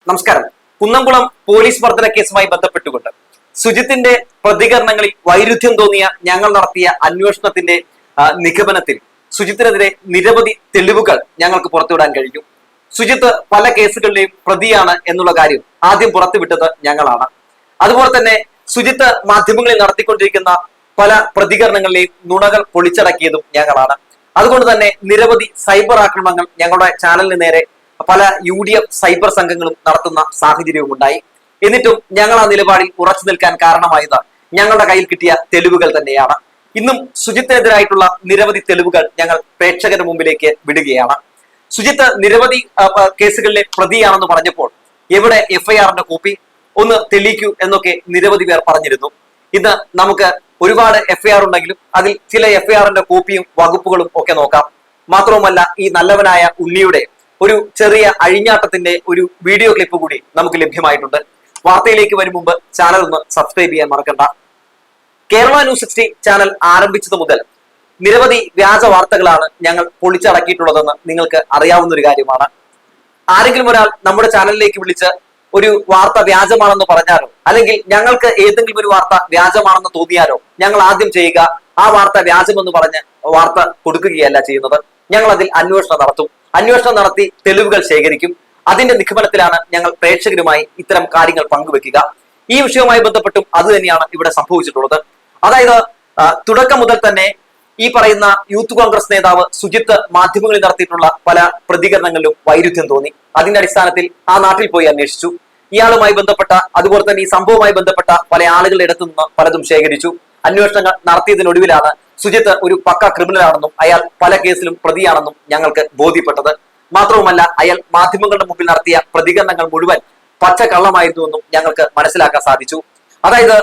നമസ്കാരം. കുന്നംകുളം പോലീസ് മർദ്ദന കേസുമായി ബന്ധപ്പെട്ടുകൊണ്ട് സുജിത്തിന്റെ പ്രതികരണങ്ങളിൽ വൈരുദ്ധ്യം തോന്നിയ ഞങ്ങൾ നടത്തിയ അന്വേഷണത്തിന്റെ നിഗമനത്തിൽ സുജിത്തിനെതിരെ നിരവധി തെളിവുകൾ ഞങ്ങൾക്ക് പുറത്തുവിടാൻ കഴിഞ്ഞു. സുജിത്ത് പല കേസുകളിലെയും പ്രതിയാണ് എന്നുള്ള കാര്യം ആദ്യം പുറത്തുവിട്ടത് ഞങ്ങളാണ്. അതുപോലെ തന്നെ സുജിത്ത് മാധ്യമങ്ങളിൽ നടത്തിക്കൊണ്ടിരിക്കുന്ന പല പ്രതികരണങ്ങളിലെയും നുണകൾ പൊളിച്ചടക്കിയതും ഞങ്ങളാണ്. അതുകൊണ്ട് തന്നെ നിരവധി സൈബർ ആക്രമണങ്ങൾ ഞങ്ങളുടെ ചാനലിന് നേരെ പല UDF സൈബർ സംഘങ്ങളും നടത്തുന്ന സാഹചര്യവും ഉണ്ടായി. എന്നിട്ടും ഞങ്ങൾ ആ നിലപാടിൽ ഉറച്ചു നിൽക്കാൻ കാരണമായത് ഞങ്ങളുടെ കയ്യിൽ കിട്ടിയ തെളിവുകൾ തന്നെയാണ്. ഇന്നും സുജിത്തിനെതിരായിട്ടുള്ള നിരവധി തെളിവുകൾ ഞങ്ങൾ പ്രേക്ഷകരുടെ മുമ്പിലേക്ക് വിടുകയാണ്. സുജിത്ത് നിരവധി കേസുകളിലെ പ്രതിയാണെന്ന് പറഞ്ഞപ്പോൾ എവിടെ FIRന്റെ കോപ്പി ഒന്ന് തെളിയിക്കൂ എന്നൊക്കെ നിരവധി പേർ പറഞ്ഞിരുന്നു. ഇന്ന് നമുക്ക് ഒരുപാട് FIR ഉണ്ടെങ്കിലും അതിൽ ചില FIRന്റെ കോപ്പിയും വകുപ്പുകളും ഒക്കെ നോക്കാം. മാത്രവുമല്ല, ഈ നല്ലവനായ ഉണ്ണിയുടെ ഒരു ചെറിയ അഴിഞ്ഞാട്ടത്തിന്റെ ഒരു വീഡിയോ ക്ലിപ്പ് കൂടി നമുക്ക് ലഭ്യമായിട്ടുണ്ട്. വാർത്തയിലേക്ക് വരും മുമ്പ് ചാനൽ ഒന്ന് സബ്സ്ക്രൈബ് ചെയ്യാൻ മറക്കണ്ട. കേരള ന്യൂസ് 60 ചാനൽ ആരംഭിച്ചത് മുതൽ നിരവധി വ്യാജ വാർത്തകളാണ് ഞങ്ങൾ പൊളിച്ചടക്കിയിട്ടുള്ളതെന്ന് നിങ്ങൾക്ക് അറിയാവുന്ന ഒരു കാര്യമാണ്. ആരെങ്കിലും ഒരാൾ നമ്മുടെ ചാനലിലേക്ക് വിളിച്ച് ഒരു വാർത്ത വ്യാജമാണെന്ന് പറഞ്ഞാലോ അല്ലെങ്കിൽ ഞങ്ങൾക്ക് ഏതെങ്കിലും ഒരു വാർത്ത വ്യാജമാണെന്ന് തോന്നിയാലോ ഞങ്ങൾ ആദ്യം ചെയ്യുക ആ വാർത്ത വ്യാജമെന്ന് പറഞ്ഞ് വാർത്ത കൊടുക്കുകയല്ല ചെയ്യുന്നത്. ഞങ്ങൾ അതിൽ അന്വേഷണം നടത്തും. അന്വേഷണം നടത്തി തെളിവുകൾ ശേഖരിക്കും. അതിന്റെ നിഗമനത്തിലാണ് ഞങ്ങൾ പ്രേക്ഷകരുമായി ഇത്തരം കാര്യങ്ങൾ പങ്കുവെക്കുക. ഈ വിഷയവുമായി ബന്ധപ്പെട്ടും അത് തന്നെയാണ് ഇവിടെ സംഭവിച്ചിട്ടുള്ളത്. അതായത് തുടക്കം മുതൽ തന്നെ ഈ പറയുന്ന യൂത്ത് കോൺഗ്രസ് നേതാവ് സുജിത്ത് മാധ്യമങ്ങളിൽ നടത്തിയിട്ടുള്ള പല പ്രതികരണങ്ങളിലും വൈരുദ്ധ്യം തോന്നി. അതിന്റെ അടിസ്ഥാനത്തിൽ ആ നാട്ടിൽ പോയി അന്വേഷിച്ചു. ഇയാളുമായി ബന്ധപ്പെട്ട അതുപോലെ തന്നെ ഈ സംഭവവുമായി ബന്ധപ്പെട്ട പല ആളുകളുടെ ഇടത്തു നിന്ന് പലതും ശേഖരിച്ചു. അന്വേഷണങ്ങൾ നടത്തിയതിനൊടുവിലാണ് സുജിത്ത് ഒരു പക്ക ക്രിമിനൽ ആണെന്നും അയാൾ പല കേസിലും പ്രതിയാണെന്നും ഞങ്ങൾക്ക് ബോധ്യപ്പെട്ടത്. മാത്രവുമല്ല, അയാൾ മാധ്യമങ്ങളുടെ മുമ്പിൽ നടത്തിയ പ്രതികരണങ്ങൾ മുഴുവൻ പച്ചക്കള്ളമായിരുന്നുവെന്നും ഞങ്ങൾക്ക് മനസ്സിലാക്കാൻ സാധിച്ചു. അതായത്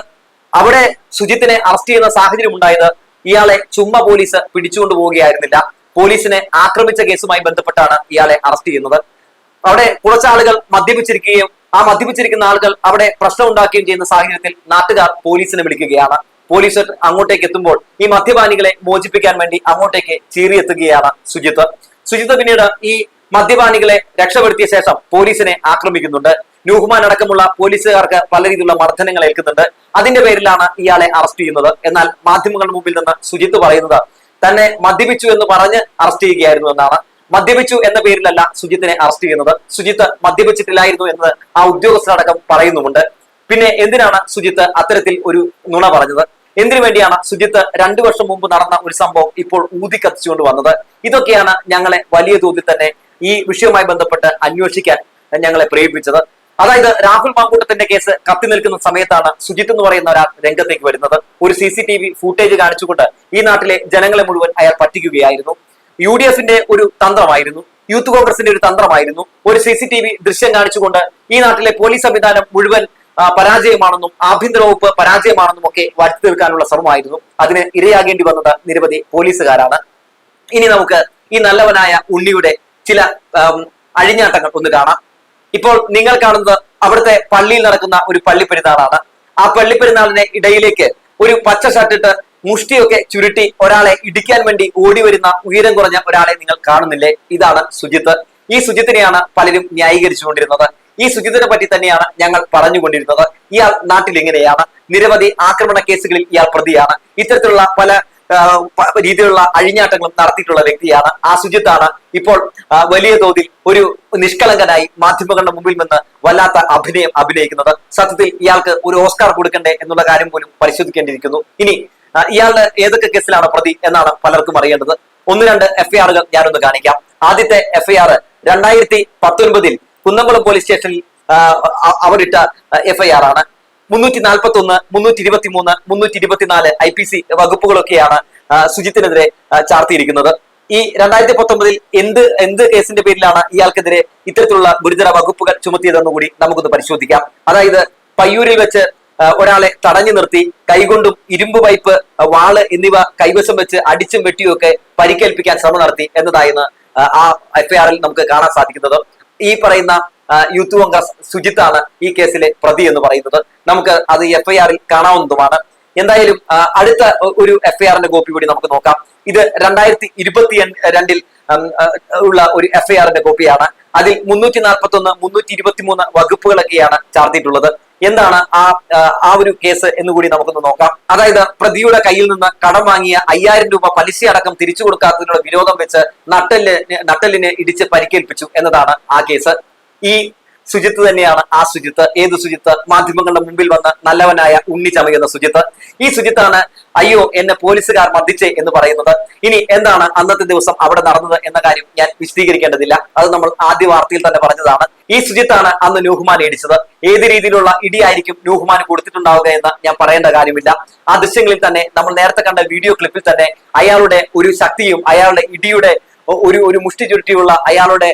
അവിടെ സുജിത്തിനെ അറസ്റ്റ് ചെയ്യുന്ന സാഹചര്യം ഉണ്ടായത് ഇയാളെ ചുമ്മാ പോലീസ് പിടിച്ചുകൊണ്ടു പോവുകയായിരുന്നില്ല. പോലീസിനെ ആക്രമിച്ച കേസുമായി ബന്ധപ്പെട്ടാണ് ഇയാളെ അറസ്റ്റ് ചെയ്യുന്നത്. അവിടെ കുറച്ചാളുകൾ മദ്യപിച്ചിരിക്കുകയും ആ മദ്യപിച്ചിരിക്കുന്ന ആളുകൾ അവിടെ പ്രശ്നം ഉണ്ടാക്കുകയും ചെയ്യുന്ന സാഹചര്യത്തിൽ നാട്ടുകാർ പോലീസിനെ വിളിക്കുകയാണ്. പോലീസ് അങ്ങോട്ടേക്ക് എത്തുമ്പോൾ ഈ മദ്യപാനികളെ മോചിപ്പിക്കാൻ വേണ്ടി അങ്ങോട്ടേക്ക് ചീറിയെത്തുകയാണ് സുജിത്ത് പിന്നീട് ഈ മദ്യപാനികളെ രക്ഷപ്പെടുത്തിയ ശേഷം പോലീസിനെ ആക്രമിക്കുന്നുണ്ട്. നൂഹ്മാൻ അടക്കമുള്ള പോലീസുകാർക്ക് പല രീതിയിലുള്ള മർദ്ദനങ്ങൾ ഏൽക്കുന്നുണ്ട്. അതിന്റെ പേരിലാണ് ഇയാളെ അറസ്റ്റ് ചെയ്യുന്നത്. എന്നാൽ മാധ്യമങ്ങളുടെ മുമ്പിൽ നിന്ന് സുജിത്ത് പറയുന്നത് തന്നെ മദ്യപിച്ചു എന്ന് പറഞ്ഞ് അറസ്റ്റ് ചെയ്യുകയായിരുന്നു എന്നാണ്. മദ്യപിച്ചു എന്ന പേരിലല്ല സുജിത്തിനെ അറസ്റ്റ് ചെയ്യുന്നത്. സുജിത്ത് മദ്യപിച്ചിട്ടില്ലായിരുന്നു എന്ന് ആ ഉദ്യോഗസ്ഥരടക്കം പറയുന്നുമുണ്ട്. പിന്നെ എന്തിനാണ് സുജിത്ത് അത്തരത്തിൽ ഒരു നുണ പറഞ്ഞത്? എന്തിനു വേണ്ടിയാണ് സുജിത്ത് 2 വർഷം മുമ്പ് നടന്ന ഒരു സംഭവം ഇപ്പോൾ ഊതിക്കത്തിച്ചുകൊണ്ട് വന്നത്? ഇതൊക്കെയാണ് ഞങ്ങളെ വലിയ തോതിൽ തന്നെ ഈ വിഷയവുമായി ബന്ധപ്പെട്ട് അന്വേഷിക്കാൻ ഞങ്ങളെ പ്രേരിപ്പിച്ചത്. അതായത് രാഹുൽ മാങ്കൂട്ടത്തിന്റെ കേസ് കത്തി നിൽക്കുന്ന സമയത്താണ് സുജിത്ത് എന്ന് പറയുന്ന ഒരാൾ രംഗത്തേക്ക് വരുന്നത്. ഒരു CCTV ഫൂട്ടേജ് കാണിച്ചുകൊണ്ട് ഈ നാട്ടിലെ ജനങ്ങളെ മുഴുവൻ അയാൾ പറ്റിക്കുകയായിരുന്നു. UDFന്റെ ഒരു തന്ത്രമായിരുന്നു, യൂത്ത് കോൺഗ്രസിന്റെ ഒരു തന്ത്രമായിരുന്നു. ഒരു CCTV ദൃശ്യം കാണിച്ചുകൊണ്ട് ഈ നാട്ടിലെ പോലീസ് സംവിധാനം മുഴുവൻ പരാജയമാണെന്നും ആഭ്യന്തര വകുപ്പ് പരാജയമാണെന്നും ഒക്കെ വരുത്തി തീർക്കാനുള്ള ശ്രമമായിരുന്നു. അതിന് ഇരയാകേണ്ടി വന്നത് നിരവധി പോലീസുകാരാണ്. ഇനി നമുക്ക് ഈ നല്ലവനായ ഉണ്ണിയുടെ ചില അഴിഞ്ഞാട്ടങ്ങൾ ഒന്ന് കാണാം. ഇപ്പോൾ നിങ്ങൾ കാണുന്നത് അവിടുത്തെ പള്ളിയിൽ നടക്കുന്ന ഒരു പള്ളിപ്പെരുന്നാളാണ്. ആ പള്ളിപ്പെരുന്നാളിനെ ഇടയിലേക്ക് ഒരു പച്ച ഷർട്ടിട്ട് മുഷ്ടിയൊക്കെ ചുരുട്ടി ഒരാളെ ഇടിക്കാൻ വേണ്ടി ഓടി വരുന്ന ഉയരം കുറഞ്ഞ ഒരാളെ നിങ്ങൾ കാണുന്നില്ലേ? ഇതാണ് സുജിത്ത്. ഈ സുജിത്തിനെയാണ് പലരും ന്യായീകരിച്ചുകൊണ്ടിരുന്നത്. ഈ സുജിത്തിനെ പറ്റി തന്നെയാണ് ഞങ്ങൾ പറഞ്ഞുകൊണ്ടിരുന്നത്. ഇയാൾ നാട്ടിൽ ഇങ്ങനെയാണ്, നിരവധി ആക്രമണ കേസുകളിൽ ഇയാൾ പ്രതിയാണ്, ഇത്തരത്തിലുള്ള പല രീതിയിലുള്ള അഴിഞ്ഞാട്ടങ്ങളും നടത്തിയിട്ടുള്ള വ്യക്തിയാണ്. ആ സുജിത്താണ് ഇപ്പോൾ വലിയ തോതിൽ ഒരു നിഷ്കളങ്കനായി മാധ്യമങ്ങളുടെ മുമ്പിൽ നിന്ന് വല്ലാത്ത അഭിനയം അഭിനയിക്കുന്നത്. സത്യത്തിൽ ഇയാൾക്ക് ഒരു ഓസ്കാർ കൊടുക്കണ്ടേ എന്നുള്ള കാര്യം പോലും പരിശോധിക്കേണ്ടിയിരിക്കുന്നു. ഇനി ഇയാളുടെ ഏതൊക്കെ കേസിലാണ് പ്രതി എന്നാണ് പലർക്കും അറിയേണ്ടത്. 1-2 FIRകൾ ഞാനൊന്ന് കാണിക്കാം. ആദ്യത്തെ FIR 2019 കുന്നംകുളം പോലീസ് സ്റ്റേഷനിൽ അവരിട്ട FIR ആണ്. 341, 323, 324 IPC വകുപ്പുകളൊക്കെയാണ് സുജിത്തിനെതിരെ ചാർത്തിയിരിക്കുന്നത്. ഈ 2019 എന്ത് കേസിന്റെ പേരിലാണ് ഇയാൾക്കെതിരെ ഇത്തരത്തിലുള്ള ഗുരുതര വകുപ്പുകൾ ചുമത്തിയതെന്ന് കൂടി നമുക്കൊന്ന് പരിശോധിക്കാം. അതായത് പയ്യൂരിൽ വെച്ച് ഒരാളെ തടഞ്ഞു നിർത്തി കൈകൊണ്ടും ഇരുമ്പ് പൈപ്പ്, വാള് എന്നിവ കൈവശം വെച്ച് അടിച്ചും വെട്ടിയും ഒക്കെ പരിക്കേൽപ്പിക്കാൻ ശ്രമം നടത്തി എന്നതായിരുന്നു ആ FIRൽ നമുക്ക് കാണാൻ സാധിക്കുന്നത്. ഈ പറയുന്ന യൂത്ത് കോൺഗ്രസ് സുജിത്താണ് ഈ കേസിലെ പ്രതി എന്ന് പറയുന്നത്. നമുക്ക് അത് FIRൽ കാണാവുന്നതുമാണ്. എന്തായാലും അടുത്ത ഒരു എഫ്ഐആറിന്റെ കോപ്പി കൂടി നമുക്ക് നോക്കാം. ഇത് 2022 ഉള്ള ഒരു എഫ്ഐആറിന്റെ കോപ്പിയാണ്. അതിൽ 341, 323 വകുപ്പുകളൊക്കെയാണ് ചാർത്തിയിട്ടുള്ളത്. എന്താണ് ആ ഒരു കേസ് എന്ന് കൂടി നമുക്കൊന്ന് നോക്കാം. അതായത് പ്രതിയുടെ കയ്യിൽ നിന്ന് കടം വാങ്ങിയ 5000 രൂപ പലിശ അടക്കം തിരിച്ചു കൊടുക്കാത്തതിനുള്ള വിരോധം വെച്ച് നട്ടലിനെ ഇടിച്ച് പരിക്കേൽപ്പിച്ചു എന്നതാണ് ആ കേസ്. ഈ സുജിത്ത് തന്നെയാണ് ആ സുജിത്ത്. ഏത് സുജിത്ത്? മാധ്യമങ്ങളുടെ മുമ്പിൽ വന്ന് നല്ലവനായ ഉണ്ണി ചമയുന്ന സുജിത്ത്. ഈ സുജിത്താണ് അയ്യോ എന്നെ പോലീസുകാർ മർദ്ദിച്ചേ എന്ന് പറയുന്നത്. ഇനി എന്താണ് അന്നത്തെ ദിവസം അവിടെ നടന്നത് എന്ന കാര്യം ഞാൻ വിശദീകരിക്കേണ്ടതില്ല, അത് നമ്മൾ ആദ്യ വാർത്തയിൽ തന്നെ പറഞ്ഞതാണ്. ഈ സുജിത്താണ് അന്ന് നൂഹ്മാനെ ഇടിച്ചത്. ഏത് രീതിയിലുള്ള ഇടിയായിരിക്കും നൂഹ്മാന് കൊടുത്തിട്ടുണ്ടാവുക എന്ന് ഞാൻ പറയേണ്ട കാര്യമില്ല. ആ ദൃശ്യങ്ങളിൽ തന്നെ നമ്മൾ നേരത്തെ കണ്ട വീഡിയോ ക്ലിപ്പിൽ തന്നെ അയാളുടെ ഒരു ശക്തിയും അയാളുടെ ഇടിയുടെ ഒരു മുഷ്ടി ചുരുട്ടിയുള്ള അയാളുടെ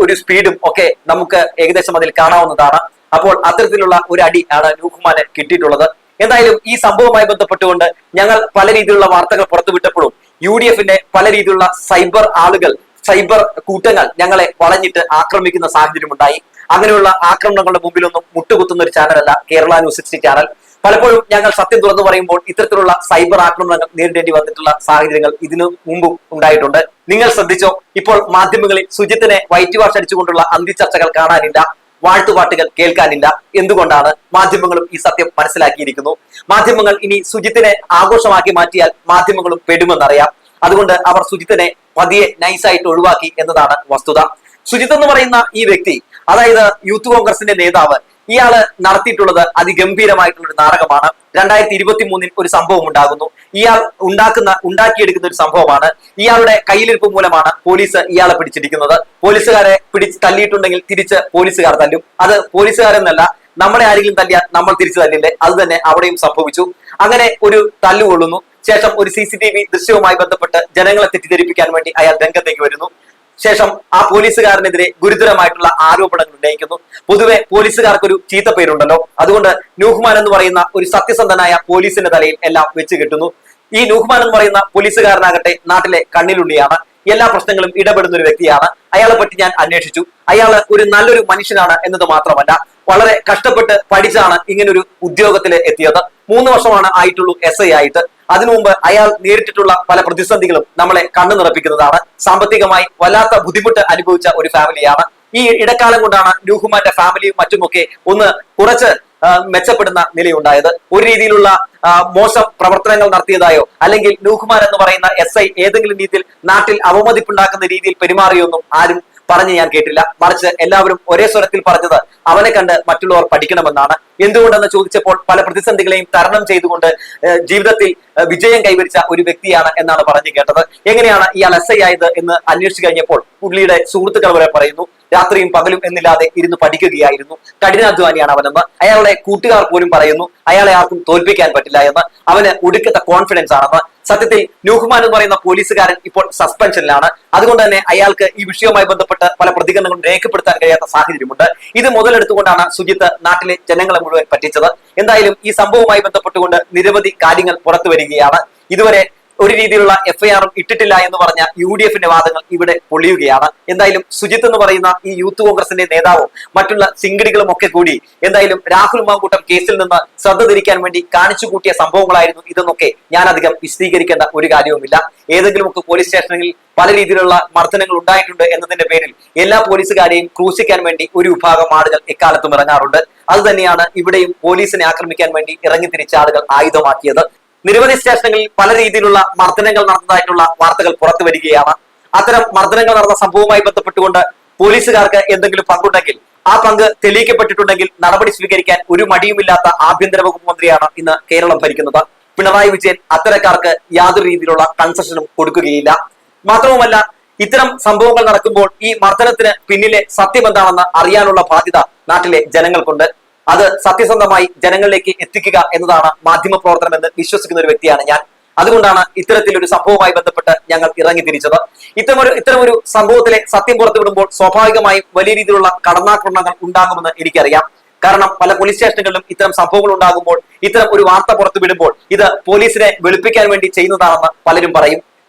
ഒരു സ്പീഡും ഒക്കെ നമുക്ക് ഏകദേശം അതിൽ കാണാവുന്നതാണ്. അപ്പോൾ അത്തരത്തിലുള്ള ഒരു അടി ആണ് നൂഹ്മാന് കിട്ടിയിട്ടുള്ളത്. എന്തായാലും ഈ സംഭവവുമായി ബന്ധപ്പെട്ടുകൊണ്ട് ഞങ്ങൾ പല രീതിയിലുള്ള വാർത്തകൾ പുറത്തുവിട്ടപ്പോഴും UDF-ന്റെ പല രീതിയിലുള്ള സൈബർ കൂട്ടങ്ങൾ ഞങ്ങളെ വളഞ്ഞിട്ട് ആക്രമിക്കുന്ന സാഹചര്യം ഉണ്ടായി. അങ്ങനെയുള്ള ആക്രമണങ്ങളുടെ മുമ്പിലൊന്നും മുട്ടുകുത്തുന്ന ഒരു ചാനലല്ല കേരള ന്യൂസ് 60 ചാനൽ. പലപ്പോഴും ഞങ്ങൾ സത്യം തുറന്നു പറയുമ്പോൾ ഇത്തരത്തിലുള്ള സൈബർ ആക്രമണങ്ങൾ നേരിടേണ്ടി വന്നിട്ടുള്ള സാഹചര്യങ്ങൾ ഇതിനു മുമ്പും ഉണ്ടായിട്ടുണ്ട്. നിങ്ങൾ ശ്രദ്ധിച്ചോ? ഇപ്പോൾ മാധ്യമങ്ങളിൽ സുജിത്തിനെ വൈറ്റ് വാഷ് അടിച്ചുകൊണ്ടുള്ള അന്തിചർച്ചകൾ കാണാനില്ല, വാഴ്ത്തുപാട്ടുകൾ കേൾക്കാനില്ല. എന്തുകൊണ്ടാണ്? മാധ്യമങ്ങളും ഈ സത്യം മനസ്സിലാക്കിയിരിക്കുന്നു. മാധ്യമങ്ങൾ ഇനി സുജിത്തിനെ ആഘോഷമാക്കി മാറ്റിയാൽ മാധ്യമങ്ങളും പെടുമെന്നറിയാം. അതുകൊണ്ട് അവർ സുജിത്തിനെ പതിയെ നൈസായിട്ട് ഒഴിവാക്കി എന്നതാണ് വസ്തുത. സുജിത്ത് എന്ന് പറയുന്ന ഈ വ്യക്തി, അതായത് യൂത്ത് കോൺഗ്രസിന്റെ നേതാവ്, ഇയാള് നടത്തിയിട്ടുള്ളത് അതിഗംഭീരമായിട്ടുള്ള ഒരു നാടകമാണ്. 2023 ഒരു സംഭവം ഉണ്ടാകുന്നു. ഇയാൾ ഉണ്ടാക്കിയെടുക്കുന്ന ഒരു സംഭവമാണ്. ഇയാളുടെ കയ്യിലിരിപ്പ് മൂലമാണ് പോലീസ് ഇയാളെ പിടിച്ചിരിക്കുന്നത്. പോലീസുകാരെ പിടിച്ച് തല്ലിയിട്ടുണ്ടെങ്കിൽ തിരിച്ച് പോലീസുകാർ തല്ലും. അത് പോലീസുകാരെന്നല്ല, നമ്മളെ ആരെങ്കിലും തല്ലിയാൽ നമ്മൾ തിരിച്ചു തല്ലില്ലേ? അത് തന്നെ അവിടെയും സംഭവിച്ചു. അങ്ങനെ ഒരു തല്ലുകൊള്ളുന്നു. ശേഷം ഒരു CCTV ദൃശ്യവുമായി ബന്ധപ്പെട്ട് ജനങ്ങളെ തെറ്റിദ്ധരിപ്പിക്കാൻ വേണ്ടി അയാൾ രംഗത്തേക്ക് വരുന്നു. ശേഷം ആ പോലീസുകാരനെതിരെ ഗുരുതരമായിട്ടുള്ള ആരോപണങ്ങൾ ഉന്നയിക്കുന്നു. പൊതുവെ പോലീസുകാർക്കൊരു ചീത്ത പേരുണ്ടല്ലോ, അതുകൊണ്ട് നൂഹ്മാൻ എന്ന് പറയുന്ന ഒരു സത്യസന്ധനായ പോലീസിന്റെ തലയിൽ എല്ലാം വെച്ച് കെട്ടുന്നു. ഈ നൂഹ്മാൻ എന്ന് പറയുന്ന പോലീസുകാരനാകട്ടെ നാട്ടിലെ കണ്ണിലുള്ളിയാണ്. എല്ലാ പ്രശ്നങ്ങളും ഇടപെടുന്ന ഒരു വ്യക്തിയാണ്. അയാളെ പറ്റി ഞാൻ അന്വേഷിച്ചു. അയാള് ഒരു നല്ലൊരു മനുഷ്യനാണ് എന്നത് മാത്രമല്ല, വളരെ കഷ്ടപ്പെട്ട് പഠിച്ചാണ് ഇങ്ങനൊരു ഉദ്യോഗത്തിൽ എത്തിയത്. 3 വർഷമാണ് ആയിട്ടുള്ളൂ SI ആയിട്ട്. അതിനു മുമ്പ് അയാൾ നേരിട്ടിട്ടുള്ള പല പ്രതിസന്ധികളും നമ്മളെ കണ്ണു നിറപ്പിക്കുന്നതാണ്. സാമ്പത്തികമായി വല്ലാത്ത ബുദ്ധിമുട്ട് അനുഭവിച്ച ഒരു ഫാമിലിയാണ്. ഈ ഇടക്കാലം കൊണ്ടാണ് നൂഹ്മാന്റെ ഫാമിലിയും മറ്റുമൊക്കെ ഒന്ന് കുറച്ച് മെച്ചപ്പെടുന്ന നിലയുണ്ടായത്. ഒരു രീതിയിലുള്ള മോശം പ്രവർത്തനങ്ങൾ നടത്തിയതായോ അല്ലെങ്കിൽ നൂഹ്മാൻ എന്ന് പറയുന്ന SI ഏതെങ്കിലും രീതിയിൽ നാട്ടിൽ അവമതിപ്പുണ്ടാക്കുന്ന രീതിയിൽ പെരുമാറിയൊന്നും ആരും പറഞ്ഞ് ഞാൻ കേട്ടില്ല. മറിച്ച് എല്ലാവരും ഒരേ സ്വരത്തിൽ പറഞ്ഞത് അവനെ കണ്ട് മറ്റുള്ളവർ പഠിക്കണമെന്നാണ്. എന്തുകൊണ്ടെന്ന് ചോദിച്ചപ്പോൾ പല പ്രതിസന്ധികളെയും തരണം ചെയ്തുകൊണ്ട് ജീവിതത്തിൽ വിജയം കൈവരിച്ച ഒരു വ്യക്തിയാണ് എന്നാണ് പറഞ്ഞു കേട്ടത്. എങ്ങനെയാണ് ഇയാൾ SI ആയത് എന്ന് അന്വേഷിച്ചു കഴിഞ്ഞപ്പോൾ പുള്ളിയുടെ സുഹൃത്തുക്കൾ വരെ പറയുന്നു, രാത്രിയും പകലും എന്നില്ലാതെ ഇരുന്ന് പഠിക്കുകയായിരുന്നു, കഠിനാധ്വാനിയാണ് അവനെന്ന്. അയാളുടെ കൂട്ടുകാർ പോലും പറയുന്നു അയാളെ ആർക്കും തോൽപ്പിക്കാൻ പറ്റില്ല എന്ന്. അവന് ഒടുക്കത്തെ കോൺഫിഡൻസ് ആണെന്ന്. സത്യത്തിൽ നൂഹ്മാൻ എന്ന് പറയുന്ന പോലീസുകാരൻ ഇപ്പോൾ സസ്പെൻഷനിലാണ്. അതുകൊണ്ട് തന്നെ അയാൾക്ക് ഈ വിഷയവുമായി ബന്ധപ്പെട്ട് പല പ്രതികരണങ്ങളും രേഖപ്പെടുത്താൻ കഴിയാത്ത സാഹചര്യമുണ്ട്. ഇത് മുതലെടുത്തുകൊണ്ടാണ് സുജിത്ത് നാട്ടിലെ ജനങ്ങളെ മുഴുവൻ പറ്റിച്ചത്. എന്തായാലും ഈ സംഭവവുമായി ബന്ധപ്പെട്ടുകൊണ്ട് നിരവധി കാര്യങ്ങൾ പുറത്തു വരികയാണ്. ഇതുവരെ ഒരു രീതിയിലുള്ള FIR-ഉം ഇട്ടിട്ടില്ല എന്ന് പറഞ്ഞ UDF-ന്റെ വാദങ്ങൾ ഇവിടെ പൊളിയുകയാണ്. എന്തായാലും സുജിത്ത് എന്ന് പറയുന്ന ഈ യൂത്ത് കോൺഗ്രസിന്റെ നേതാവും മറ്റുള്ള സിംഗടികളും ഒക്കെ കൂടി എന്തായാലും രാഹുൽ മാങ്കൂട്ടം കേസിൽ നിന്ന് ശ്രദ്ധ തിരിക്കാൻ വേണ്ടി കാണിച്ചു കൂട്ടിയ സംഭവങ്ങളായിരുന്നു ഇതെന്നൊക്കെ ഞാൻ അധികം വിശദീകരിക്കേണ്ട ഒരു കാര്യവുമില്ല. ഏതെങ്കിലുമൊക്കെ പോലീസ് സ്റ്റേഷനിൽ പല രീതിയിലുള്ള മർദ്ദനങ്ങൾ ഉണ്ടായിട്ടുണ്ട് എന്നതിന്റെ പേരിൽ എല്ലാ പോലീസുകാരെയും ക്രൂശിക്കാൻ വേണ്ടി ഒരു വിഭാഗം ആളുകൾ എക്കാലത്തും ഇറങ്ങാറുണ്ട്. അത് തന്നെയാണ് ഇവിടെയും പോലീസിനെ ആക്രമിക്കാൻ വേണ്ടി ഇറങ്ങിത്തിരിച്ച ആളുകൾ ആയുധമാക്കിയത്. നിരവധി സ്റ്റേഷനുകളിൽ പല രീതിയിലുള്ള മർദ്ദനങ്ങൾ നടന്നതായിട്ടുള്ള വാർത്തകൾ പുറത്തു വരികയാണ്. അത്തരം മർദ്ദനങ്ങൾ നടന്ന സംഭവവുമായി ബന്ധപ്പെട്ടുകൊണ്ട് പോലീസുകാർക്ക് എന്തെങ്കിലും പങ്കുണ്ടെങ്കിൽ ആ പങ്ക് തെളിയിക്കപ്പെട്ടിട്ടുണ്ടെങ്കിൽ നടപടി സ്വീകരിക്കാൻ ഒരു മടിയുമില്ലാത്ത ആഭ്യന്തര വകുപ്പ് മന്ത്രിയാണ് ഇന്ന് കേരളം ഭരിക്കുന്നത്. പിണറായി വിജയൻ അത്തരക്കാർക്ക് യാതൊരു രീതിയിലുള്ള കൺസെഷനും കൊടുക്കുകയില്ല. മാത്രവുമല്ല, ഇത്തരം സംഭവങ്ങൾ നടക്കുമ്പോൾ ഈ മർദ്ദനത്തിന് പിന്നിലെ സത്യം എന്താണെന്ന് അറിയാനുള്ള ബാധ്യത നാട്ടിലെ ജനങ്ങൾക്കുണ്ട്. അത് സത്യസന്ധമായി ജനങ്ങളിലേക്ക് എത്തിക്കുക എന്നതാണ് മാധ്യമ പ്രവർത്തനം എന്ന് വിശ്വസിക്കുന്ന ഒരു വ്യക്തിയാണ് ഞാൻ. അതുകൊണ്ടാണ് ഇത്തരത്തിലൊരു സംഭവവുമായി ബന്ധപ്പെട്ട് ഞങ്ങൾ ഇറങ്ങി തിരിച്ചത്. ഇത്തരമൊരു സംഭവത്തിലെ സത്യം പുറത്തുവിടുമ്പോൾ സ്വാഭാവികമായും വലിയ രീതിയിലുള്ള കടന്നാക്രമണങ്ങൾ ഉണ്ടാകുമെന്ന് എനിക്കറിയാം. കാരണം പല പോലീസ് സ്റ്റേഷനുകളിലും ഇത്തരം സംഭവങ്ങൾ ഉണ്ടാകുമ്പോൾ ഇത്തരം ഒരു വാർത്ത പുറത്തുവിടുമ്പോൾ ഇത് പോലീസിനെ വെളുപ്പിക്കാൻ വേണ്ടി ചെയ്യുന്നതാണെന്ന് പലരും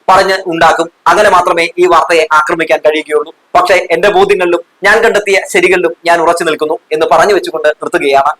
പറഞ്ഞ് ഉണ്ടാക്കും. അങ്ങനെ മാത്രമേ ഈ വാർത്തയെ ആക്രമിക്കാൻ കഴിയുകയുള്ളൂ. പക്ഷേ എന്റെ ബോധ്യങ്ങളിലും ഞാൻ കണ്ടെത്തിയ ശരികളിലും ഞാൻ ഉറച്ചു നിൽക്കുന്നു എന്ന് പറഞ്ഞു വെച്ചുകൊണ്ട് നിർത്തുകയാണ്.